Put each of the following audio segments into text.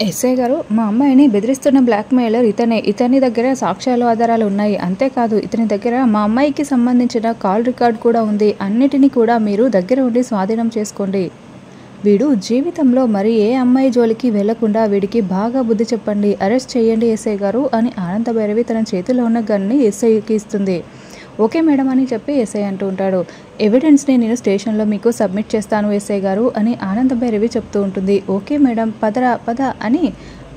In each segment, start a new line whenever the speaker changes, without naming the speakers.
SI గారు, మా అమ్మాయిని బెదిరిస్తున్న బ్లాక్‌మెయిలర్ ఇతనే. ఇతని దగ్గర సాక్ష్యాలు, ఆధారాలు ఉన్నాయి. అంతేకాదు ఇతని దగ్గర మా అమ్మాయికి సంబంధించిన కాల్ రికార్డ్ కూడా ఉంది. అన్నిటిని కూడా మీరు దగ్గర ఉండి స్వాధీనం చేసుకోండి. వీడు జీవితంలో మరి ఏ అమ్మాయి జోలికి వెళ్లకుండా వీడికి బాగా బుద్ధి చెప్పండి. అరెస్ట్ చేయండి ఎస్ఐ గారు అని ఆనందభైరవి తన చేతిలో ఉన్న గన్‌ని ఎస్ఐకి ఇస్తుంది. ఓకే మేడం అని చెప్పి ఎస్ఐ అంటూ ఉంటాడు. ఎవిడెన్స్ని నేను స్టేషన్లో మీకు సబ్మిట్ చేస్తాను ఎస్ఐ గారు అని ఆనందభైరవి చెప్తూ ఉంటుంది. ఓకే మేడం, పదరా పద అని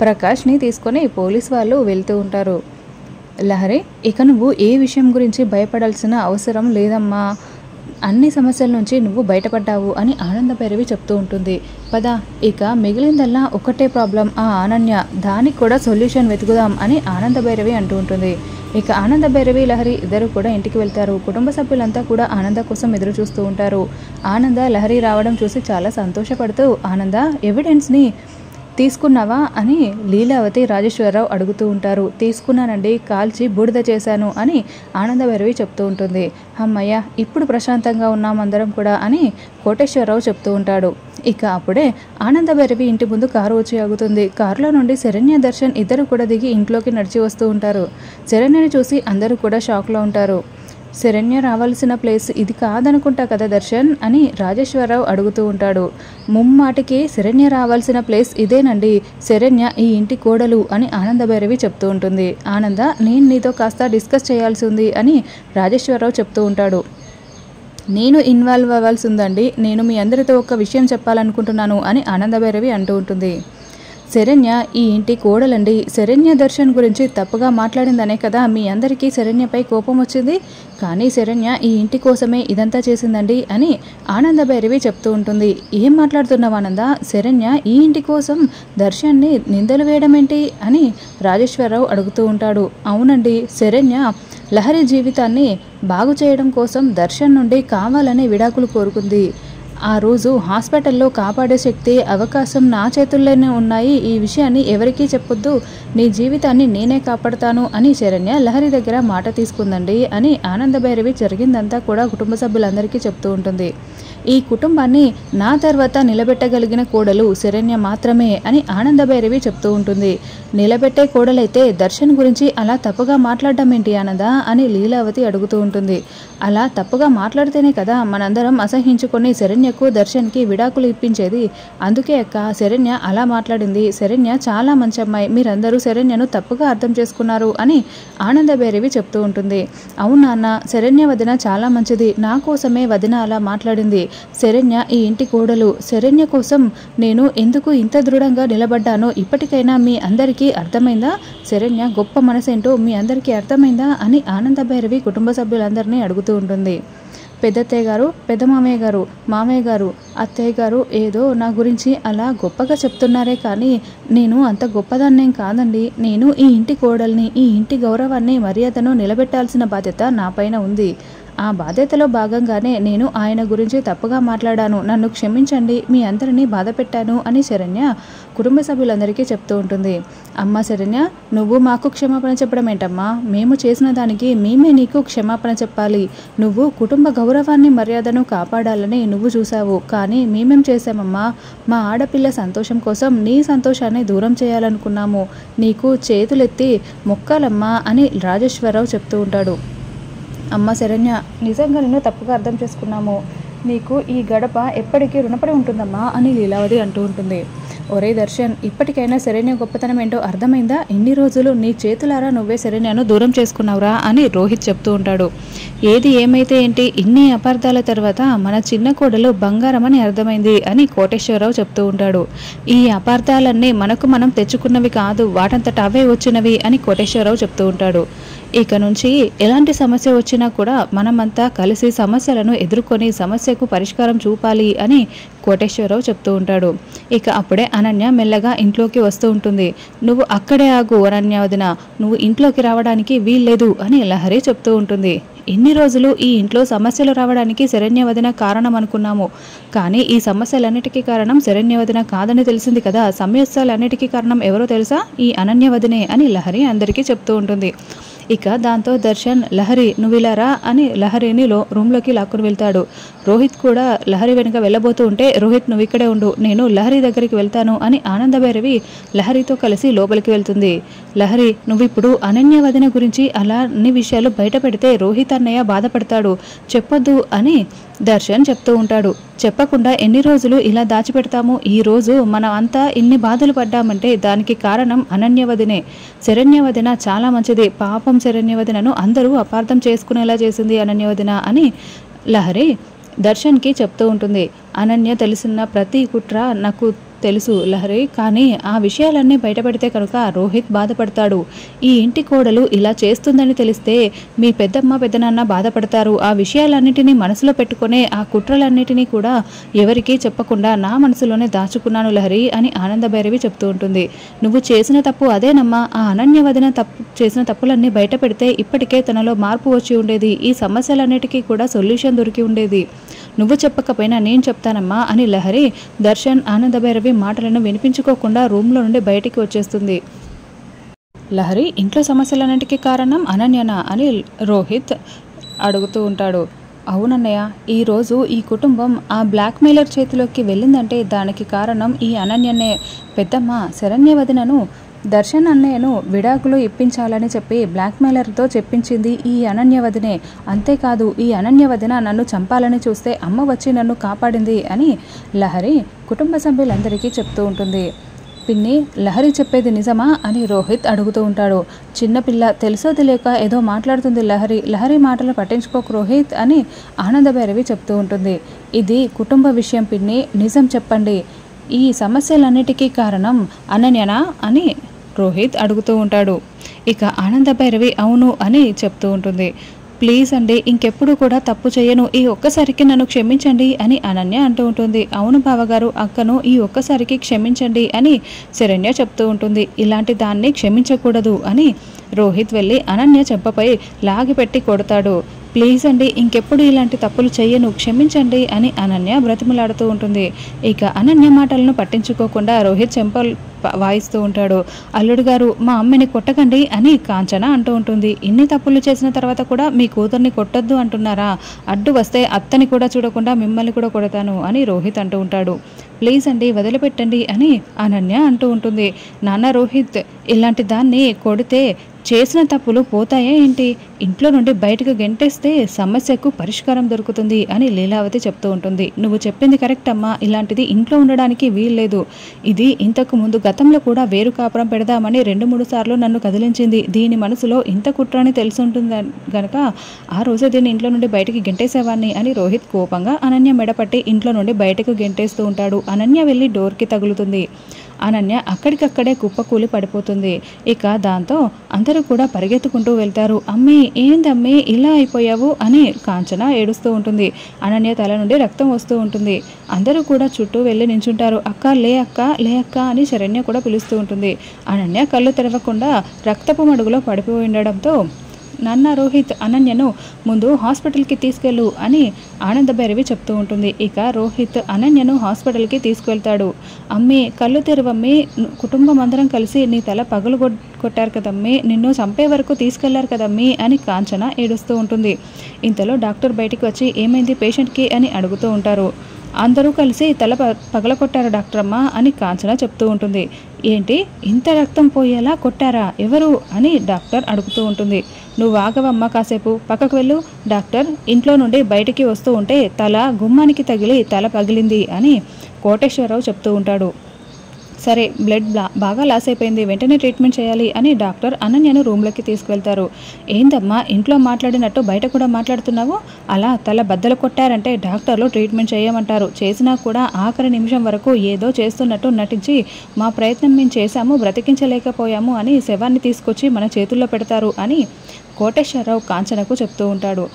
ప్రకాష్ని తీసుకొని పోలీస్ వాళ్ళు వెళ్తూ ఉంటారు. లహరి, ఇక నువ్వు ఏ విషయం గురించి భయపడాల్సిన అవసరం లేదమ్మా, అన్ని సమస్యల నుంచి నువ్వు బయటపడ్డావు అని ఆనందభైరవి చెప్తూ ఉంటుంది. పద, ఇక మిగిలిందల్లా ఒకటే ప్రాబ్లం, ఆ అనన్య, దానికి కూడా సొల్యూషన్ వెతుకుదాం అని ఆనందభైరవి అంటూ ఉంటుంది. ఇక ఆనందభైరవి, లహరి ఇద్దరు కూడా ఇంటికి వెళ్తారు. కుటుంబ సభ్యులంతా కూడా ఆనంద కోసం ఎదురు చూస్తూ ఉంటారు. ఆనంద లహరి రావడం చూసి చాలా సంతోషపడుతూ, ఆనంద ఎవిడెన్స్ని తీసుకున్నావా అని లీలావతి, రాజేశ్వరరావు అడుగుతూ ఉంటారు. తీసుకున్నానండి, కాల్చి బూడిద చేశాను అని ఆనందభైరవి చెప్తూ ఉంటుంది. అమ్మయ్య, ఇప్పుడు ప్రశాంతంగా ఉన్నాం అందరం కూడా అని కోటేశ్వరరావు చెప్తూ ఉంటాడు. ఇక అప్పుడే ఆనందభైరవి ఇంటి ముందు కారు వచ్చి ఆగుతుంది. కారులో నుండి శరణ్య, దర్శన్ ఇద్దరు కూడా దిగి ఇంట్లోకి నడిచి వస్తూ ఉంటారు. శరణ్యని చూసి అందరూ కూడా షాక్లో ఉంటారు. శరణ్య రావాల్సిన ప్లేస్ ఇది కాదనుకుంటా కదా దర్శన్ అని రాజేశ్వరరావు అడుగుతూ ఉంటాడు. ముమ్మాటికి శరణ్య రావాల్సిన ప్లేస్ ఇదేనండి, శరణ్య ఈ ఇంటి కోడలు అని ఆనందభైరవి చెప్తూ ఉంటుంది. ఆనంద, నేను నీతో కాస్త డిస్కస్ చేయాల్సి ఉంది అని రాజేశ్వరరావు చెప్తూ ఉంటాడు. నేను ఇన్వాల్వ్ అవ్వాల్సి ఉందండి, నేను మీ అందరితో ఒక విషయం చెప్పాలనుకుంటున్నాను అని ఆనందభైరవి అంటూ ఉంటుంది. శరణ్య ఈ ఇంటి కోడలండి, శరణ్య దర్శన్ గురించి తప్పుగా మాట్లాడిందనే కదా మీ అందరికీ శరణ్యపై కోపం వచ్చింది, కానీ శరణ్య ఈ ఇంటి కోసమే ఇదంతా చేసిందండి అని ఆనందభైరవి చెప్తూ ఉంటుంది. ఏం మాట్లాడుతున్నావు ఆనంద, శరణ్య ఈ ఇంటి కోసం దర్శన్ని నిందలు వేయడం ఏంటి అని రాజేశ్వరరావు అడుగుతూ ఉంటాడు. అవునండి, శరణ్య లహరి జీవితాన్ని బాగు చేయడం కోసం దర్శన్ నుండి కావాలని విడాకులు కోరుకుంది. ఆ రోజు హాస్పిటల్లో కాపాడే శక్తి, అవకాశం నా చేతుల్లోనే ఉన్నాయి, ఈ విషయాన్ని ఎవరికీ చెప్పొద్దు, నీ జీవితాన్ని నేనే కాపాడుతాను అని శరణ్య లహరి దగ్గర మాట తీసుకుందండి అని ఆనందభైరవి జరిగిందంతా కూడా కుటుంబ సభ్యులందరికీ చెప్తూ ఉంటుంది. ఈ కుటుంబాన్ని నా తర్వాత నిలబెట్టగలిగిన కోడలు శరణ్య మాత్రమే అని ఆనందభైరవి చెప్తూ ఉంటుంది. నిలబెట్టే కోడలైతే దర్శన్ గురించి అలా తప్పుగా మాట్లాడడం ఏంటి ఆనంద అని లీలావతి అడుగుతూ ఉంటుంది. అలా తప్పుగా మాట్లాడితేనే కదా మనందరం అసహించుకొని శరణ్యకు, దర్శన్కి విడాకులు ఇప్పించేది. అందుకే అక్క శరణ్య అలా మాట్లాడింది. శరణ్య చాలా మంచి అమ్మాయి, మీరందరూ శరణ్యను తప్పుగా అర్థం చేసుకున్నారు అని ఆనందభైరవి చెప్తూ ఉంటుంది. అవునా అన్న, శరణ్య వదిన చాలా మంచిది, నా కోసమే వదిన అలా మాట్లాడింది. శరణ్య ఈ ఇంటి కోడలు, శరణ్య కోసం నేను ఎందుకు ఇంత దృఢంగా నిలబడ్డానో ఇప్పటికైనా మీ అందరికీ అర్థమైందా? శరణ్య గొప్ప మనసేంటో మీ అందరికీ అర్థమైందా అని ఆనందభైరవి కుటుంబ సభ్యులందరినీ అడుగుతూ ఉంటుంది. పెద్దత్తయ్య గారు, పెద్ద మామయ్య గారు, మామయ్య గారు, అత్తయ్య గారు ఏదో నా గురించి అలా గొప్పగా చెప్తున్నారే కానీ నేను అంత గొప్పదాన్నేం కాదండి. నేను ఈ ఇంటి కోడల్ని, ఈ ఇంటి గౌరవాన్ని, మర్యాదను నిలబెట్టాల్సిన బాధ్యత నా పైన ఉంది. ఆ బాధ్యతలో భాగంగానే నేను ఆయన గురించి తప్పుగా మాట్లాడాను, నన్ను క్షమించండి, మీ అందరినీ బాధ పెట్టాను అని శరణ్య కుటుంబ సభ్యులందరికీ చెప్తూ ఉంటుంది. అమ్మ శరణ్య, నువ్వు మాకు క్షమాపణ చెప్పడం ఏంటమ్మా, మేము చేసిన దానికి మేమే నీకు క్షమాపణ చెప్పాలి. నువ్వు కుటుంబ గౌరవాన్ని, మర్యాదను కాపాడాలని నువ్వు చూసావు, కానీ మేమేం చేశామమ్మా, మా ఆడపిల్ల సంతోషం కోసం నీ సంతోషాన్ని దూరం చేయాలనుకున్నాము, నీకు చేతులెత్తి మొక్కాలమ్మా అని రాజేశ్వరరావు చెప్తూ ఉంటాడు. అమ్మ శరణ్య, నిజంగా నిన్ను తప్పుగా అర్థం చేసుకున్నాము, నీకు ఈ గడప ఎప్పటికీ రుణపడి ఉంటుందమ్మా అని లీలావతి అంటూ ఉంటుంది. ఒరే దర్శన్, ఇప్పటికైనా శరణ్య గొప్పతనం ఏంటో అర్థమైందా? ఇన్ని రోజులు నీ చేతులారా నువ్వే శరణ్యను దూరం చేసుకున్నావురా అని రోహిత్ చెప్తూ ఉంటాడు. ఏది ఏమైతే ఏంటి, ఇన్ని అపార్థాల తర్వాత మన చిన్న కోడలు బంగారం అని అర్థమైంది అని కోటేశ్వరరావు చెప్తూ ఉంటాడు. ఈ అపార్థాలన్నీ మనకు మనం తెచ్చుకున్నవి కాదు, వాటంతట అవే వచ్చినవి అని కోటేశ్వరరావు చెప్తూ ఉంటాడు. ఇక నుంచి ఎలాంటి సమస్య వచ్చినా కూడా మనమంతా కలిసి సమస్యలను ఎదుర్కొని సమస్యకు పరిష్కారం చూపాలి అని కోటేశ్వరరావు చెప్తూ ఉంటాడు. ఇక అప్పుడే అనన్య మెల్లగా ఇంట్లోకి వస్తూ ఉంటుంది. నువ్వు అక్కడే ఆగు అనన్య వదిన, నువ్వు ఇంట్లోకి రావడానికి వీల్లేదు అని లహరి చెప్తూ ఉంటుంది. ఇన్ని రోజులు ఈ ఇంట్లో సమస్యలు రావడానికి శరణ్య వదిన కారణం అనుకున్నాము, కానీ ఈ సమస్యలన్నిటికీ కారణం శరణ్య వదిన కాదని తెలిసింది కదా. సమస్యలన్నిటికీ కారణం ఎవరో తెలుసా? ఈ అనన్య వదినే అని లహరి అందరికీ చెప్తూ ఉంటుంది. ఇక దాంతో దర్శన్ లహరి నువ్వు ఇలా రా అని లహరిని రూమ్లోకి లాక్కుని వెళ్తాడు. రోహిత్ కూడా లహరి వెనుక వెళ్ళబోతూ ఉంటే రోహిత్ నువ్వు ఇక్కడే ఉండు, నేను లహరి దగ్గరికి వెళ్తాను అని ఆనందభైరవి లహరితో కలిసి లోపలికి వెళ్తుంది. లహరి నువ్వు ఇప్పుడు అనన్య వదిన గురించి అలా అన్ని విషయాలు బయట పెడితే రోహిత్ అన్నయ్య బాధపడతాడు, చెప్పొద్దు అని దర్శన్ చెప్తూ ఉంటాడు. చెప్పకుండా ఎన్ని రోజులు ఇలా దాచిపెడతాము, ఈ రోజు మనం అంతా ఇన్ని బాధలు పడ్డామంటే దానికి కారణం అనన్యవదినే. శరణ్యవదిన చాలా మంచిది, పాపం శరణ్యవదినను అందరూ అపార్థం చేసుకునేలా చేసింది అనన్యవదిన అని లహరి దర్శన్కి చెప్తూ ఉంటుంది. అనన్య తెలిసిన ప్రతి కుట్ర నాకు తెలుసు లహరి, కానీ ఆ విషయాలన్నీ బయటపడితే కనుక రోహిత్ బాధపడతాడు. ఈ ఇంటి కోడలు ఇలా చేస్తుందని తెలిస్తే మీ పెద్దమ్మ పెద్దనాన్న బాధపడతారు. ఆ విషయాలన్నిటినీ మనసులో పెట్టుకునే ఆ కుట్రలన్నిటినీ కూడా ఎవరికీ చెప్పకుండా నా మనసులోనే దాచుకున్నాను లహరి అని ఆనందభైరవి చెప్తూ ఉంటుంది. నువ్వు చేసిన తప్పు అదేనమ్మా, ఆ అనన్య వదిన చేసిన తప్పులన్నీ బయట పెడితే ఇప్పటికే తనలో మార్పు వచ్చి ఉండేది, ఈ సమస్యలన్నిటికీ కూడా సొల్యూషన్ దొరికి ఉండేది. నువ్వు చెప్పకపోయినా నేను చెప్తానమ్మా అని లహరి దర్శన్ ఆనందభైరవి మాటలను వినిపించుకోకుండా రూమ్లో నుండి బయటికి వచ్చేస్తుంది. లహరి ఇంట్లో సమస్యలన్నింటికీ కారణం అనన్యనా అని రోహిత్ అడుగుతూ ఉంటాడు. అవునన్నయ్య, ఈరోజు ఈ కుటుంబం ఆ బ్లాక్మెయిలర్ చేతిలోకి వెళ్ళిందంటే దానికి కారణం ఈ అనన్యనే. పెద్దమ్మ శరణ్యవదినను దర్శన్ అన్నయ్యను విడాకులు ఇప్పించాలని చెప్పి బ్లాక్మెయిలర్తో చెప్పించింది ఈ అనన్యవదినే. అంతేకాదు ఈ అనన్యవదిన నన్ను చంపాలని చూస్తే అమ్మ వచ్చి నన్ను కాపాడింది అని లహరి కుటుంబ సభ్యులందరికీ చెప్తూ ఉంటుంది. పిన్ని లహరి చెప్పేది నిజమా అని రోహిత్ అడుగుతూ ఉంటాడు. చిన్నపిల్ల తెలుసో తెలియక ఏదో మాట్లాడుతుంది లహరి మాటలు పట్టించుకోకు రోహిత్ అని ఆనందభైరవి చెప్తూ ఉంటుంది. ఇది కుటుంబ విషయం పిన్ని, నిజం చెప్పండి, ఈ సమస్యలన్నిటికీ కారణం అనన్యనా అని రోహిత్ అడుగుతూ ఉంటాడు. ఇక ఆనందభైరవి అవును అని చెప్తూ ఉంటుంది. ప్లీజ్ అండి, ఇంకెప్పుడు కూడా తప్పు చేయను, ఈ ఒక్కసారికి నన్ను క్షమించండి అని అనన్య అంటూ ఉంటుంది. అవును బావగారు, అక్కను ఈ ఒక్కసారికి క్షమించండి అని శరణ్య చెప్తూ ఉంటుంది. ఇలాంటి దాన్ని క్షమించకూడదు అని రోహిత్ వెళ్ళి అనన్య చెంపపై లాగిపెట్టి కొడతాడు. ప్లీజ్ అండి, ఇంకెప్పుడు ఇలాంటి తప్పులు చెయ్యను, క్షమించండి అని అనన్య బ్రతిమలాడుతూ ఉంటుంది. ఇక అనన్య మాటలను పట్టించుకోకుండా రోహిత్ చెంపలు వాయిస్తూ ఉంటాడు. అల్లుడు గారు మా అమ్మని కొట్టకండి అని కాంచన అంటూ ఉంటుంది. ఇన్ని తప్పులు చేసిన తర్వాత కూడా మీ కూతుర్ని కొట్టొద్దు అంటున్నారా, అడ్డు వస్తే అత్తని కూడా చూడకుండా మిమ్మల్ని కూడా కొడతాను అని రోహిత్ అంటూ ఉంటాడు. ప్లీజ్ అండి వదిలిపెట్టండి అని అనన్య అంటూ ఉంటుంది. నాన్న రోహిత్, ఇలాంటి దాన్ని కొడితే చేసిన తప్పులు పోతాయా ఏంటి, ఇంట్లో నుండి బయటకు గెంటేస్తే సమస్యకు పరిష్కారం దొరుకుతుంది అని లీలావతి చెప్తూ ఉంటుంది. నువ్వు చెప్పింది కరెక్ట్ అమ్మా, ఇలాంటిది ఇంట్లో ఉండడానికి వీల్లేదు. ఇది ఇంతకు ముందు గతంలో కూడా వేరు కాపురం పెడదామని 2-3 సార్లు నన్ను కదిలించింది. దీని మనసులో ఇంత కుట్రని తెలుసుంటుంది గనక ఆ రోజే దీన్ని ఇంట్లో నుండి బయటికి గెంటేసేవాడిని అని రోహిత్ కోపంగా అనన్య మెడపట్టి ఇంట్లో నుండి బయటకు గెంటేస్తూ ఉంటాడు. అనన్య వెళ్ళి డోర్కి తగులుతుంది. అనన్య అక్కడికక్కడే కుప్పకూలి పడిపోతుంది. ఇక దాంతో అందరూ కూడా పరిగెత్తుకుంటూ వెళ్తారు. అమ్మే ఏందమ్మే ఇలా అయిపోయావు అని కాంచన ఏడుస్తూ ఉంటుంది. అనన్య తల నుండి రక్తం వస్తూ ఉంటుంది. అందరూ కూడా చుట్టూ వెళ్ళి నించుంటారు. అక్క లే అక్క అని శరణ్య కూడా పిలుస్తూ ఉంటుంది. అనన్య కళ్ళు తెరవకుండా రక్తపు మడుగులో పడిపోయి ఉండడంతో నాన్న రోహిత్ అనన్యను ముందు హాస్పిటల్కి తీసుకెళ్ళు అని ఆనందభైరవి చెప్తూ ఉంటుంది. ఇక రోహిత్ అనన్యను హాస్పిటల్కి తీసుకువెళ్తాడు. అమ్మే కళ్ళు తెరవమ్మే, కుటుంబం అందరం కలిసి నీ తల పగలు కొట్టారు కదమ్మే, నిన్ను చంపే వరకు తీసుకెళ్లారు కదమ్మే అని కాంచన ఏడుస్తూ ఉంటుంది. ఇంతలో డాక్టర్ బయటికి వచ్చి ఏమైంది పేషెంట్కి అని అడుగుతూ ఉంటారు. అందరూ కలిసి తల పగలకొట్టారు డాక్టరమ్మ అని కాంచన చెప్తూ ఉంటుంది. ఏంటి ఇంత రక్తం పోయేలా కొట్టారా, ఎవరు అని డాక్టర్ అడుగుతూ ఉంటుంది. నువ్వు ఆగవమ్మ, కాసేపు పక్కకు వెళ్ళు. డాక్టర్ ఇంట్లో నుండి బయటికి వస్తూ ఉంటే తల గుమ్మానికి తగిలి తల పగిలింది అని కోటేశ్వరరావు చెప్తూ ఉంటాడు. సరే బ్లడ్ బాగా లాస్ అయిపోయింది, వెంటనే ట్రీట్మెంట్ చేయాలి అని డాక్టర్ అనన్యను రూమ్లోకి తీసుకువెళ్తారు. ఏందమ్మా ఇంట్లో మాట్లాడినట్టు బయట కూడా మాట్లాడుతున్నావు, అలా తల బద్దలు కొట్టారంటే డాక్టర్లు ట్రీట్మెంట్ చేయమంటారు. చేసినా కూడా ఆఖరి నిమిషం వరకు ఏదో చేస్తున్నట్టు నటించి మా ప్రయత్నం మేము చేశాము, బ్రతికించలేకపోయాము అని శవాన్ని తీసుకొచ్చి మన చేతుల్లో పెడతారు అని కోటేశ్వరరావు కాంచనకు చెప్తూ ఉంటాడు.